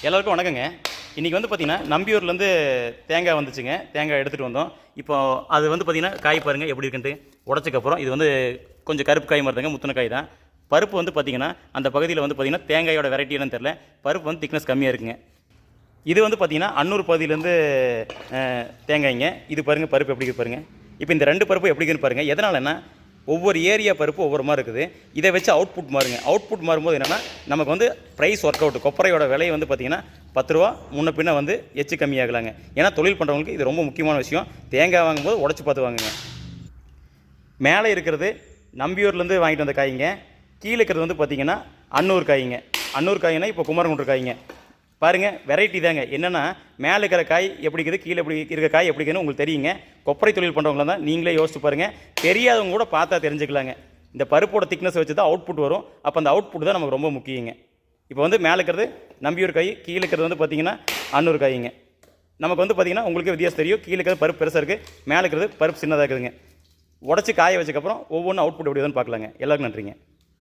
எல்லாருக்கும் வணக்கங்க. இன்றைக்கி வந்து பார்த்திங்கன்னா நம்பியூர்லேருந்து தேங்காய் வந்துச்சுங்க. தேங்காய் எடுத்துகிட்டு வந்தோம். இப்போ அது வந்து பார்த்திங்கன்னா காய் பாருங்கள் எப்படி இருக்குன்ட்டு. உடச்சக்கப்புறம் இது வந்து கொஞ்சம் கருப்பு காய் மாதிரி தாங்க, முத்தின காய் தான். பருப்பு வந்து பார்த்திங்கன்னா அந்த பகுதியில் வந்து பார்த்திங்கன்னா தேங்காயோட வெரைட்டி என்னன்னு தெரில, பருப்பு வந்து திக்னஸ் கம்மியாக இருக்குங்க. இது வந்து பார்த்திங்கன்னா அன்னூர் பகுதியிலேருந்து தேங்காய்ங்க. இது பாருங்கள் பருப்பு எப்படி இருக்கு பாருங்கள். இப்போ இந்த ரெண்டு பருப்பு எப்படி இருக்குன்னு பாருங்கள். எதனாலன்னா ஒவ்வொரு ஏரியா பருப்பு ஒவ்வொரு மாதிரி இருக்குது. இதை வச்சு அவுட்புட் மாறுங்க. அவுட்புட் மாறும்போது என்னென்னா நமக்கு வந்து ப்ரைஸ் ஒர்க் அவுட். கொப்பரையோட விலை வந்து பார்த்திங்கன்னா 10 ரூபா முன்ன பின்ன வந்து எச்சு கம்மியாகலாங்க. ஏன்னா தொழில் பண்ணுறவங்களுக்கு இது ரொம்ப முக்கியமான விஷயம். தேங்காய் வாங்கும்போது உடச்சி பார்த்து வாங்குங்க. மேலே இருக்கிறது நம்பியூர்லேருந்து வாங்கிட்டு வந்த காய்ங்க. கீழே இருக்கிறது வந்து பார்த்திங்கன்னா அன்னூர் காய்ங்க. அன்னூர் காய்னா இப்போ குமரங்குன்ற காய்ங்க. பாருங்கள் வெரைட்டி தாங்க. என்னென்னா மேலே இருக்கிற காய் எப்படி இருக்குது, கீழே எப்படி இருக்கிற காய் எப்படி இருக்குதுன்னு உங்களுக்கு தெரியுங்க. கொப்பரை தொழில் பண்ணுறவங்கள தான் நீங்களே யோசிச்சு பாருங்கள். தெரியாதவங்க கூட பார்த்தா தெரிஞ்சுக்கலாங்க. இந்த பருப்போட திக்னஸ் வச்சு தான் அவுட்புட் வரும். அப்போ அந்த அவுட்புட் தான் நமக்கு ரொம்ப முக்கியங்க. இப்போ வந்து மேலே இருக்கிறது நம்பியூர் காய், கீழே இருக்கிறது வந்து பார்த்திங்கன்னா அன்னூர் காய்ங்க. நமக்கு வந்து பார்த்திங்கன்னா உங்களுக்கு வித்தியாசம் தெரியும். கீழே இருக்கிறது பருப்பு பெருசாக இருக்குது, மேலே இருக்கிறது பருப்பு சின்னதாக இருக்குதுங்க. உடச்சி காய வச்சக்கப்புறம் ஒவ்வொன்றும் அவுட்புட் எப்படி வருதுன்னு பார்க்கலாங்க. எல்லாருக்கும் நன்றிங்க.